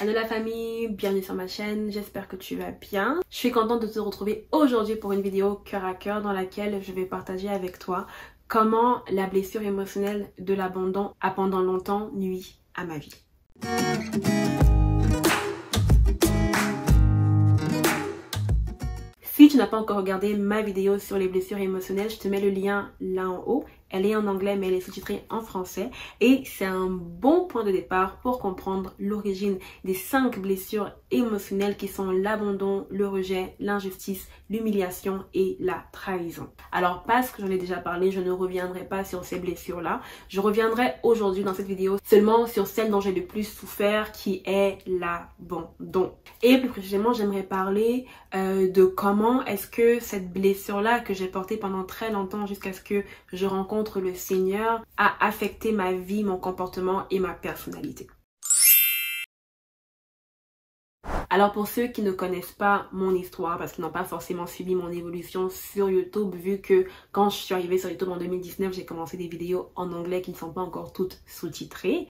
Hello la famille, bienvenue sur ma chaîne, j'espère que tu vas bien. Je suis contente de te retrouver aujourd'hui pour une vidéo cœur à cœur dans laquelle je vais partager avec toi comment la blessure émotionnelle de l'abandon a pendant longtemps nuit à ma vie. Si tu n'as pas encore regardé ma vidéo sur les blessures émotionnelles, je te mets le lien là en haut. Elle est en anglais mais elle est sous-titrée en français et c'est un bon point de départ pour comprendre l'origine des 5 blessures émotionnelles qui sont l'abandon, le rejet, l'injustice, l'humiliation et la trahison. Alors parce que j'en ai déjà parlé, je ne reviendrai pas sur ces blessures-là. Je reviendrai aujourd'hui dans cette vidéo seulement sur celle dont j'ai le plus souffert qui est l'abandon. Et plus précisément, j'aimerais parler de comment est-ce que cette blessure-là que j'ai portée pendant très longtemps jusqu'à ce que je rencontre le Seigneur a affecté ma vie, mon comportement et ma personnalité. Alors pour ceux qui ne connaissent pas mon histoire, parce qu'ils n'ont pas forcément suivi mon évolution sur YouTube, vu que quand je suis arrivée sur YouTube en 2019, j'ai commencé des vidéos en anglais qui ne sont pas encore toutes sous-titrées.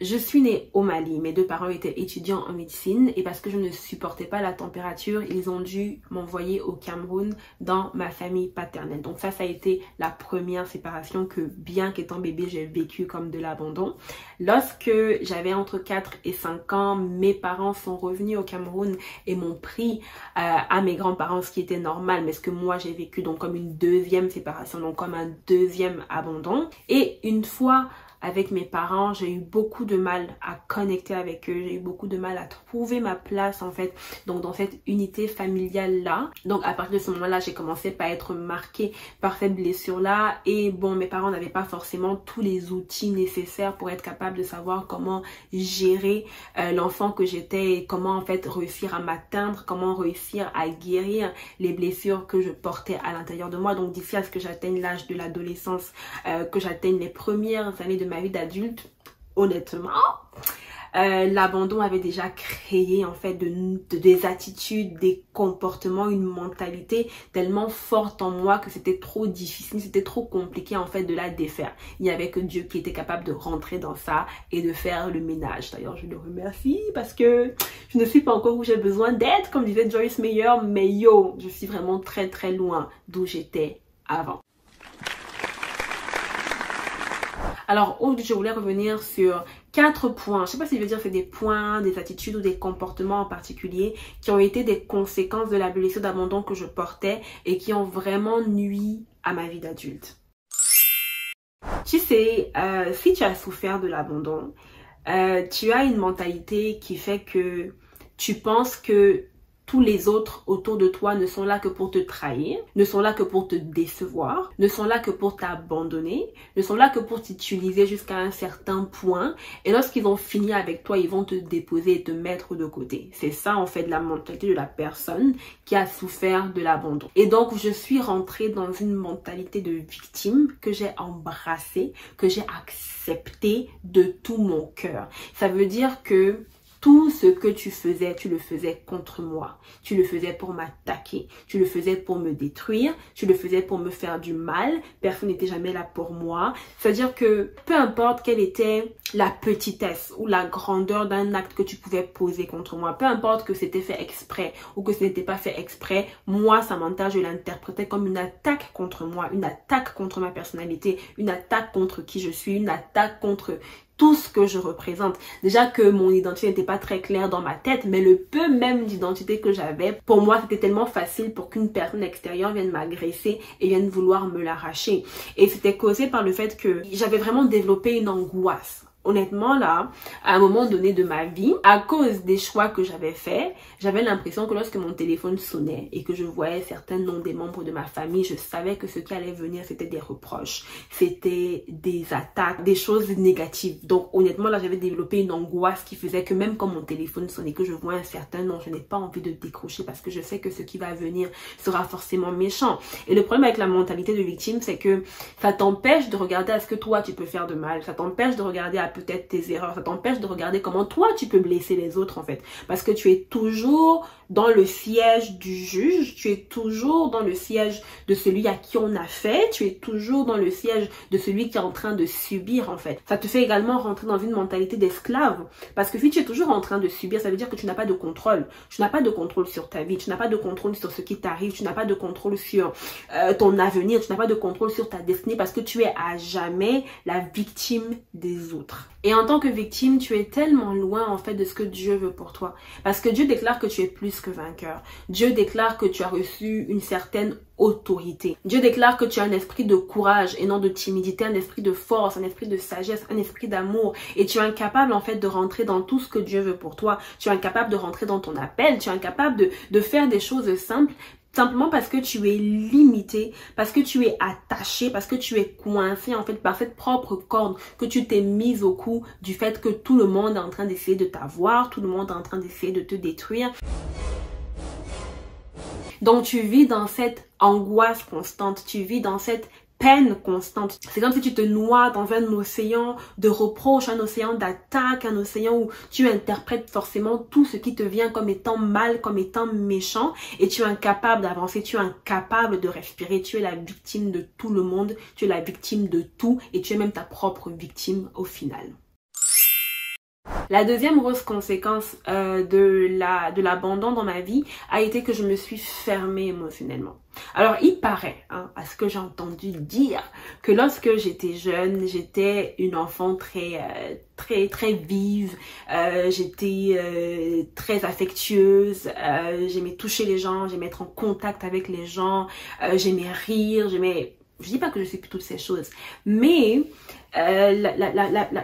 Je suis née au Mali, mes 2 parents étaient étudiants en médecine et parce que je ne supportais pas la température, ils ont dû m'envoyer au Cameroun dans ma famille paternelle. Donc ça a été la première séparation que, bien qu'étant bébé, j'ai vécu comme de l'abandon. Lorsque j'avais entre 4 et 5 ans, mes parents sont revenus au Cameroun et m'ont pris à mes grands-parents, ce qui était normal, mais ce que moi j'ai vécu donc comme une deuxième séparation, donc comme un deuxième abandon. Et une fois avec mes parents, j'ai eu beaucoup de mal à connecter avec eux, j'ai eu beaucoup de mal à trouver ma place en fait, donc dans cette unité familiale là. Donc à partir de ce moment là, j'ai commencé par être marquée par cette blessure là et bon, mes parents n'avaient pas forcément tous les outils nécessaires pour être capable de savoir comment gérer l'enfant que j'étais et comment en fait réussir à m'atteindre, comment réussir à guérir les blessures que je portais à l'intérieur de moi. Donc d'ici à ce que j'atteigne l'âge de l'adolescence, que j'atteigne les premières années de ma vie d'adulte, honnêtement, l'abandon avait déjà créé en fait des attitudes, des comportements, une mentalité tellement forte en moi que c'était trop difficile, c'était trop compliqué en fait de la défaire. Il n'y avait que Dieu qui était capable de rentrer dans ça et de faire le ménage. D'ailleurs, je le remercie parce que je ne suis pas encore où j'ai besoin d'être, comme disait Joyce Meyer, mais yo, je suis vraiment très très loin d'où j'étais avant. Alors aujourd'hui, je voulais revenir sur 4 points. Je ne sais pas si je veux dire c'est des points, des attitudes ou des comportements en particulier qui ont été des conséquences de la blessure d'abandon que je portais et qui ont vraiment nui à ma vie d'adulte. Tu sais, si tu as souffert de l'abandon, tu as une mentalité qui fait que tu penses que tous les autres autour de toi ne sont là que pour te trahir, ne sont là que pour te décevoir, ne sont là que pour t'abandonner, ne sont là que pour t'utiliser jusqu'à un certain point. Et lorsqu'ils ont fini avec toi, ils vont te déposer et te mettre de côté. C'est ça en fait la mentalité de la personne qui a souffert de l'abandon. Et donc je suis rentrée dans une mentalité de victime que j'ai embrassée, que j'ai acceptée de tout mon cœur. Ça veut dire que tout ce que tu le faisais contre moi. Tu le faisais pour m'attaquer, tu le faisais pour me détruire, tu le faisais pour me faire du mal. Personne n'était jamais là pour moi. C'est-à-dire que peu importe quelle était la petitesse ou la grandeur d'un acte que tu pouvais poser contre moi, peu importe que c'était fait exprès ou que ce n'était pas fait exprès, moi, Samantha, je l'interprétais comme une attaque contre moi, une attaque contre ma personnalité, une attaque contre qui je suis, une attaque contre tout ce que je représente. Déjà que mon identité n'était pas très claire dans ma tête, mais le peu même d'identité que j'avais, pour moi, c'était tellement facile pour qu'une personne extérieure vienne m'agresser et vienne vouloir me l'arracher. Et c'était causé par le fait que j'avais vraiment développé une angoisse. Honnêtement là, à un moment donné de ma vie, à cause des choix que j'avais faits, j'avais l'impression que lorsque mon téléphone sonnait et que je voyais certains noms des membres de ma famille, je savais que ce qui allait venir c'était des reproches, c'était des attaques, des choses négatives. Donc honnêtement là, j'avais développé une angoisse qui faisait que même quand mon téléphone sonnait, que je vois un certain nom, je n'ai pas envie de décrocher parce que je sais que ce qui va venir sera forcément méchant. Et le problème avec la mentalité de victime, c'est que ça t'empêche de regarder à ce que toi tu peux faire de mal, ça t'empêche de regarder à peut-être tes erreurs. Ça t'empêche de regarder comment toi tu peux blesser les autres en fait. Parce que tu es toujours dans le siège du juge, tu es toujours dans le siège de celui à qui on a fait, tu es toujours dans le siège de celui qui est en train de subir en fait. Ça te fait également rentrer dans une mentalité d'esclave. Parce que si tu es toujours en train de subir, ça veut dire que tu n'as pas de contrôle. Tu n'as pas de contrôle sur ta vie, tu n'as pas de contrôle sur ce qui t'arrive, tu n'as pas de contrôle sur ton avenir, tu n'as pas de contrôle sur ta destinée parce que tu es à jamais la victime des autres. Et en tant que victime, tu es tellement loin en fait de ce que Dieu veut pour toi. Parce que Dieu déclare que tu es plus que vainqueur. Dieu déclare que tu as reçu une certaine autorité. Dieu déclare que tu as un esprit de courage et non de timidité, un esprit de force, un esprit de sagesse, un esprit d'amour. Et tu es incapable en fait de rentrer dans tout ce que Dieu veut pour toi. Tu es incapable de rentrer dans ton appel. Tu es incapable de faire des choses simples. Simplement parce que tu es limité, parce que tu es attaché, parce que tu es coincé en fait par cette propre corde que tu t'es mise au cou du fait que tout le monde est en train d'essayer de t'avoir, tout le monde est en train d'essayer de te détruire. Donc tu vis dans cette angoisse constante, tu vis dans cette peine constante. C'est comme si tu te noies dans un océan de reproches, un océan d'attaques, un océan où tu interprètes forcément tout ce qui te vient comme étant mal, comme étant méchant et tu es incapable d'avancer, tu es incapable de respirer, tu es la victime de tout le monde, tu es la victime de tout et tu es même ta propre victime au final. La deuxième grosse conséquence de l'abandon dans ma vie a été que je me suis fermée émotionnellement. Alors, il paraît, à ce que j'ai entendu dire, que lorsque j'étais jeune, j'étais une enfant très vive, j'étais très affectueuse, j'aimais toucher les gens, j'aimais être en contact avec les gens, j'aimais rire, j'aimais... Je dis pas que je suis plus toutes ces choses, mais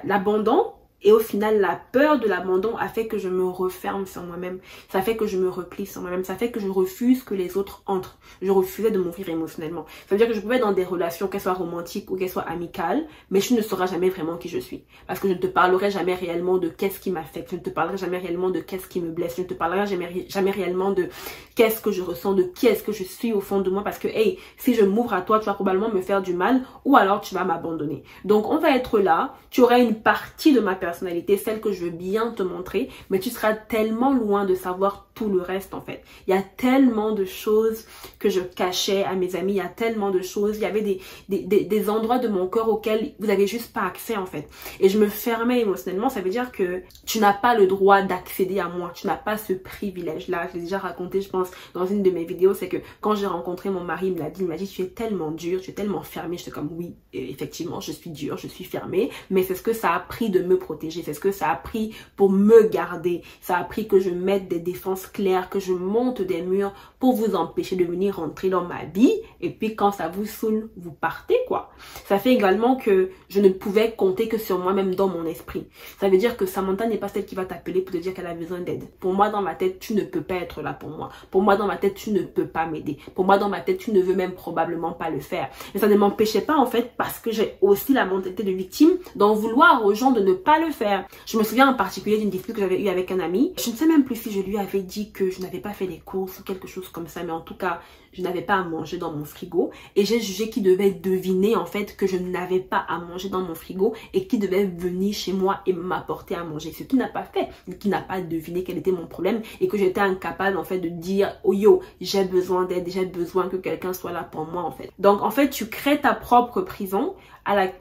l'abandon, et au final, la peur de l'abandon a fait que je me referme sur moi-même. Ça fait que je me replie sur moi-même. Ça fait que je refuse que les autres entrent. Je refusais de m'ouvrir émotionnellement. Ça veut dire que je pouvais être dans des relations, qu'elles soient romantiques ou qu'elles soient amicales, mais tu ne sauras jamais vraiment qui je suis. Parce que je ne te parlerai jamais réellement de qu'est-ce qui m'affecte. Je ne te parlerai jamais réellement de qu'est-ce qui me blesse. Je ne te parlerai jamais réellement de qu'est-ce que je ressens, de qui est-ce que je suis au fond de moi. Parce que, hey, si je m'ouvre à toi, tu vas probablement me faire du mal ou alors tu vas m'abandonner. Donc, on va être là. Tu auras une partie de ma personnalité, celle que je veux bien te montrer, mais tu seras tellement loin de savoir tout le reste en fait. Il y a tellement de choses que je cachais à mes amis, il y a tellement de choses, il y avait des endroits de mon corps auxquels vous n'avez juste pas accès en fait. Et je me fermais émotionnellement, ça veut dire que tu n'as pas le droit d'accéder à moi, tu n'as pas ce privilège-là. Je l'ai déjà raconté, je pense, dans une de mes vidéos, c'est que quand j'ai rencontré mon mari, il m'a dit tu es tellement dur, tu es tellement fermé. J'étais comme oui, effectivement, je suis dure, je suis fermée, mais c'est ce que ça a pris de me protéger, c'est ce que ça a pris pour me garder. Ça a pris que je mette des défenses claires, que je monte des murs pour vous empêcher de venir rentrer dans ma vie. Et puis quand ça vous saoule, vous partez quoi. Ça fait également que je ne pouvais compter que sur moi-même dans mon esprit. Ça veut dire que Samantha n'est pas celle qui va t'appeler pour te dire qu'elle a besoin d'aide. Pour moi dans ma tête, tu ne peux pas être là pour moi. Pour moi dans ma tête, tu ne peux pas m'aider. Pour moi dans ma tête, tu ne veux même probablement pas le faire. Mais ça ne m'empêchait pas en fait parce que j'ai aussi la mentalité de victime d'en vouloir aux gens de ne pas le faire. Je me souviens en particulier d'une dispute que j'avais eue avec un ami. Je ne sais même plus si je lui avais dit que je n'avais pas fait les courses ou quelque chose comme ça, mais en tout cas, je n'avais pas à manger dans mon frigo et j'ai jugé qu'il devait deviner en fait que je n'avais pas à manger dans mon frigo et qu'il devait venir chez moi et m'apporter à manger. Ce qu'il n'a pas fait, qui n'a pas deviné quel était mon problème et que j'étais incapable en fait de dire oh yo, j'ai besoin d'aide, j'ai besoin que quelqu'un soit là pour moi en fait. Donc en fait, tu crées ta propre prison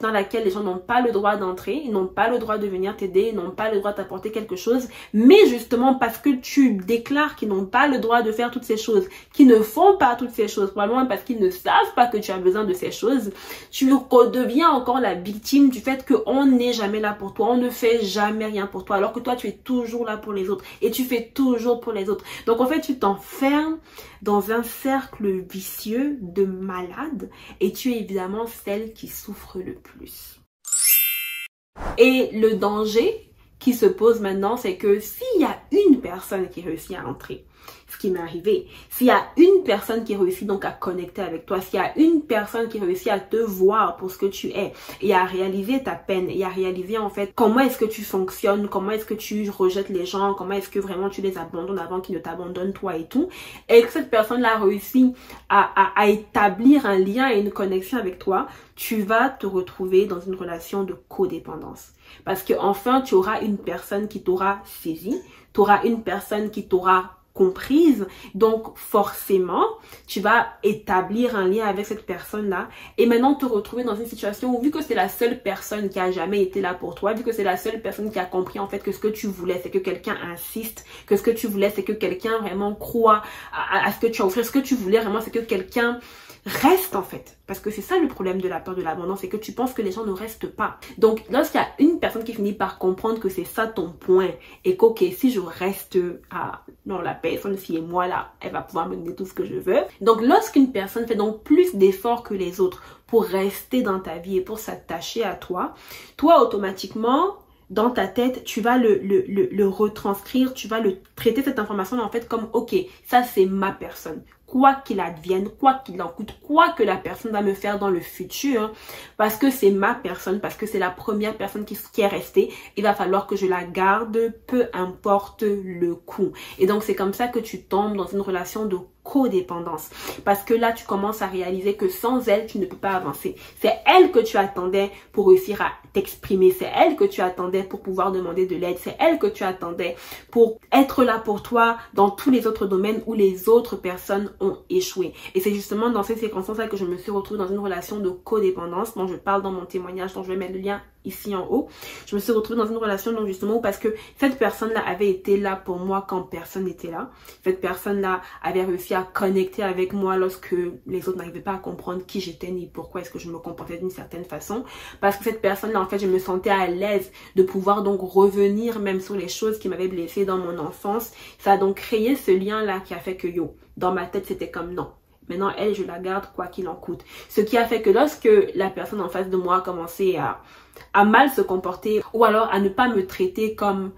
dans laquelle les gens n'ont pas le droit d'entrer, ils n'ont pas le droit de venir t'aider, ils n'ont pas le droit d'apporter quelque chose, mais justement parce que tu déclares qu'ils n'ont pas le droit de faire toutes ces choses, qu'ils ne font pas toutes ces choses, probablement parce qu'ils ne savent pas que tu as besoin de ces choses, tu redeviens encore la victime du fait qu'on n'est jamais là pour toi, on ne fait jamais rien pour toi, alors que toi tu es toujours là pour les autres et tu fais toujours pour les autres. Donc en fait tu t'enfermes dans un cercle vicieux de malade et tu es évidemment celle qui souffre le plus. Et le danger qui se pose maintenant, c'est que s'il y a une personne qui réussit à entrer, ce ce qui m'est arrivé. S'il y a une personne qui réussit donc à connecter avec toi, s'il y a une personne qui réussit à te voir pour ce que tu es et à réaliser ta peine et à réaliser en fait comment est-ce que tu fonctionnes, comment est-ce que tu rejettes les gens, comment est-ce que vraiment tu les abandonnes avant qu'ils ne t'abandonnent toi et tout, et que cette personne-là réussit à établir un lien et une connexion avec toi, tu vas te retrouver dans une relation de codépendance. Parce que enfin, tu auras une personne qui t'aura saisi, tu auras une personne qui t'aura comprise, donc forcément, tu vas établir un lien avec cette personne-là et maintenant te retrouver dans une situation où vu que c'est la seule personne qui a jamais été là pour toi, vu que c'est la seule personne qui a compris en fait que ce que tu voulais, c'est que quelqu'un insiste, que ce que tu voulais, c'est que quelqu'un vraiment croit à ce que tu as offert, ce que tu voulais vraiment, c'est que quelqu'un reste en fait. Parce que c'est ça le problème de la peur de l'abandon, c'est que tu penses que les gens ne restent pas. Donc lorsqu'il y a une personne qui finit par comprendre que c'est ça ton point et qu'ok, si je reste dans la personne, si et moi là, elle va pouvoir me donner tout ce que je veux. Donc lorsqu'une personne fait donc plus d'efforts que les autres pour rester dans ta vie et pour s'attacher à toi, toi automatiquement, dans ta tête, tu vas le retranscrire, tu vas le traiter cette information en fait comme ok, ça c'est ma personne. Quoi qu'il advienne, quoi qu'il en coûte, quoi que la personne va me faire dans le futur, parce que c'est ma personne, parce que c'est la première personne qui est restée, il va falloir que je la garde, peu importe le coût. Et donc c'est comme ça que tu tombes dans une relation de codépendance. Parce que là, tu commences à réaliser que sans elle, tu ne peux pas avancer. C'est elle que tu attendais pour réussir à t'exprimer. C'est elle que tu attendais pour pouvoir demander de l'aide. C'est elle que tu attendais pour être là pour toi dans tous les autres domaines où les autres personnes ont échoué. Et c'est justement dans ces circonstances-là que je me suis retrouvée dans une relation de codépendance dont je parle dans mon témoignage, dont je vais mettre le lien ici en haut. Je me suis retrouvée dans une relation donc justement parce que cette personne-là avait été là pour moi quand personne n'était là. Cette personne-là avait réussi à connecter avec moi lorsque les autres n'arrivaient pas à comprendre qui j'étais ni pourquoi est-ce que je me comportais d'une certaine façon. Parce que cette personne-là, en fait, je me sentais à l'aise de pouvoir donc revenir même sur les choses qui m'avaient blessée dans mon enfance. Ça a donc créé ce lien-là qui a fait que dans ma tête, c'était comme non. Maintenant, elle, je la garde quoi qu'il en coûte. Ce qui a fait que lorsque la personne en face de moi a commencé à mal se comporter ou alors à ne pas me traiter comme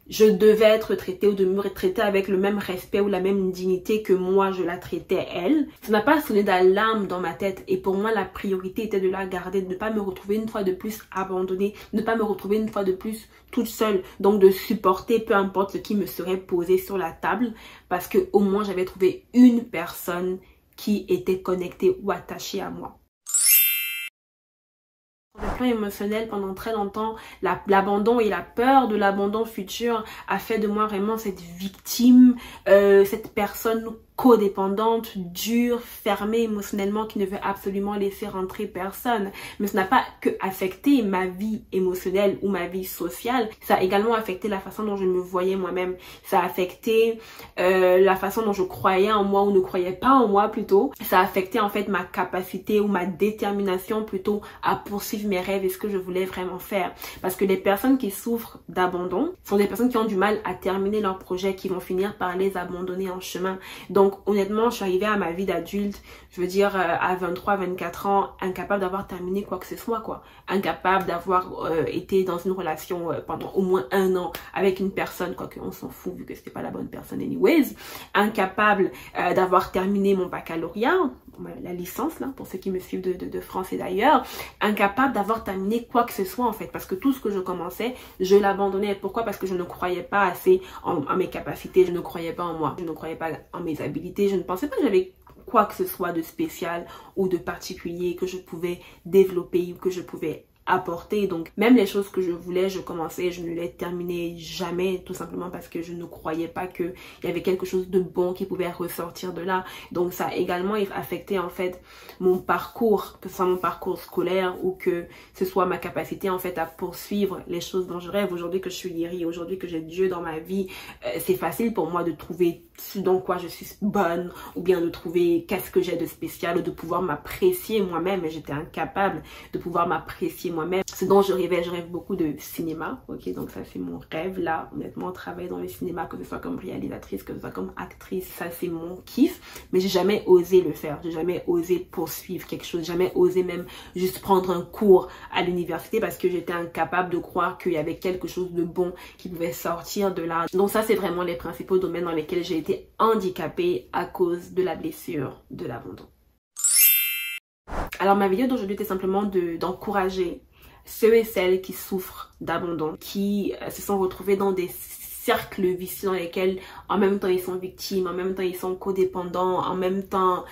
je devais être traitée ou de me traiter avec le même respect ou la même dignité que moi je la traitais elle, ça n'a pas sonné d'alarme dans ma tête et pour moi la priorité était de la garder, de ne pas me retrouver une fois de plus abandonnée, de ne pas me retrouver une fois de plus toute seule, donc de supporter peu importe ce qui me serait posé sur la table parce que au moins j'avais trouvé une personne qui était connectée ou attachée à moi. Sur le plan émotionnel, pendant très longtemps, l'abandon et la peur de l'abandon futur a fait de moi vraiment cette victime, cette personne codépendante, dure, fermée émotionnellement, qui ne veut absolument laisser rentrer personne. Mais ça n'a pas que affecté ma vie émotionnelle ou ma vie sociale, ça a également affecté la façon dont je me voyais moi-même. Ça a affecté la façon dont je croyais en moi ou ne croyais pas en moi plutôt. Ça a affecté en fait ma capacité ou ma détermination plutôt à poursuivre mes rêves et ce que je voulais vraiment faire. Parce que les personnes qui souffrent d'abandon sont des personnes qui ont du mal à terminer leurs projets, qui vont finir par les abandonner en chemin. Donc honnêtement, je suis arrivée à ma vie d'adulte, je veux dire à 23, 24 ans, incapable d'avoir terminé quoi que ce soit, quoi. Incapable d'avoir été dans une relation pendant au moins 1 an avec une personne, quoique on s'en fout vu que c'était pas la bonne personne anyways. Incapable d'avoir terminé mon baccalauréat, la licence là, pour ceux qui me suivent de France et d'ailleurs. Incapable d'avoir terminé quoi que ce soit en fait, parce que tout ce que je commençais, je l'abandonnais. Pourquoi? Parce que je ne croyais pas assez en mes capacités, je ne croyais pas en moi, je ne croyais pas en mes habilités, je ne pensais pas que j'avais quoi que ce soit de spécial ou de particulier que je pouvais développer ou que je pouvais apporter. Donc même les choses que je voulais, je commençais, je ne les terminais jamais, tout simplement parce que je ne croyais pas qu'il y avait quelque chose de bon qui pouvait ressortir de là. Donc ça a également affecté en fait mon parcours, que ce soit mon parcours scolaire ou que ce soit ma capacité en fait à poursuivre les choses dont je rêve. Aujourd'hui que je suis guérie, aujourd'hui que j'ai Dieu dans ma vie, c'est facile pour moi de trouver ce dans quoi je suis bonne ou bien de trouver qu'est-ce que j'ai de spécial ou de pouvoir m'apprécier moi-même. Et j'étais incapable de pouvoir m'apprécier moi-même moi-même. Ce dont je rêve beaucoup de cinéma, ok, donc ça c'est mon rêve là, honnêtement, travailler dans le cinéma, que ce soit comme réalisatrice, que ce soit comme actrice, ça c'est mon kiff, mais j'ai jamais osé le faire, j'ai jamais osé poursuivre quelque chose, jamais osé même juste prendre un cours à l'université parce que j'étais incapable de croire qu'il y avait quelque chose de bon qui pouvait sortir de là. Donc ça c'est vraiment les principaux domaines dans lesquels j'ai été handicapée à cause de la blessure de l'abandon. Alors ma vidéo d'aujourd'hui était simplement d'encourager ceux et celles qui souffrent d'abandon, qui se sont retrouvés dans des cercles vicieux dans lesquels en même temps ils sont victimes, en même temps ils sont codépendants, en même temps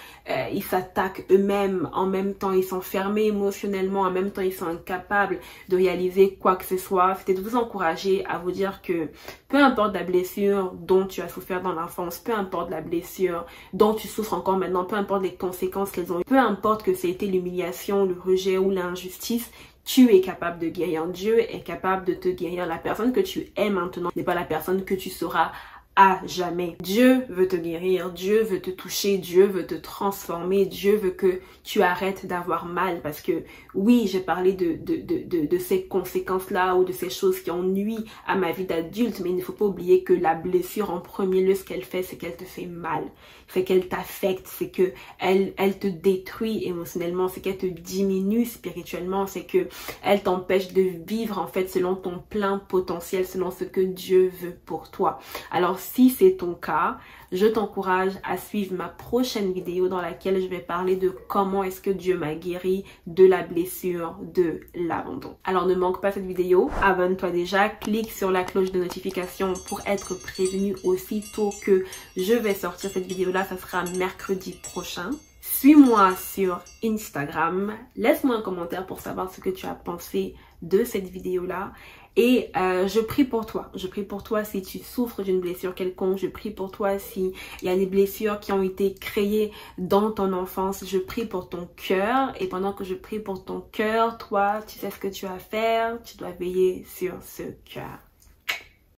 ils s'attaquent eux-mêmes, en même temps ils sont fermés émotionnellement, en même temps ils sont incapables de réaliser quoi que ce soit. C'était de vous encourager à vous dire que peu importe la blessure dont tu as souffert dans l'enfance, peu importe la blessure dont tu souffres encore maintenant, peu importe les conséquences qu'elles ont eues, peu importe que c'était l'humiliation, le rejet ou l'injustice, tu es capable de guérir. Dieu est capable de te guérir. La personne que tu es maintenant n'est pas la personne que tu seras à jamais. Dieu veut te guérir, Dieu veut te toucher, Dieu veut te transformer, Dieu veut que tu arrêtes d'avoir mal, parce que oui, j'ai parlé de ces conséquences-là ou de ces choses qui ont nui à ma vie d'adulte, mais il ne faut pas oublier que la blessure en premier lieu, ce qu'elle fait, c'est qu'elle te fait mal, c'est qu'elle t'affecte, c'est que elle te détruit émotionnellement, c'est qu'elle te diminue spirituellement, c'est que elle t'empêche de vivre en fait selon ton plein potentiel, selon ce que Dieu veut pour toi. Alors si c'est ton cas, je t'encourage à suivre ma prochaine vidéo dans laquelle je vais parler de comment est-ce que Dieu m'a guéri de la blessure de l'abandon. Alors ne manque pas cette vidéo, abonne-toi déjà, clique sur la cloche de notification pour être prévenu aussitôt que je vais sortir cette vidéo-là, ça sera mercredi prochain. Suis-moi sur Instagram, laisse-moi un commentaire pour savoir ce que tu as pensé de cette vidéo-là. Et je prie pour toi. Je prie pour toi si tu souffres d'une blessure quelconque. Je prie pour toi s'il y a des blessures qui ont été créées dans ton enfance. Je prie pour ton cœur. Et pendant que je prie pour ton cœur, toi, tu sais ce que tu as à faire. Tu dois veiller sur ce cœur.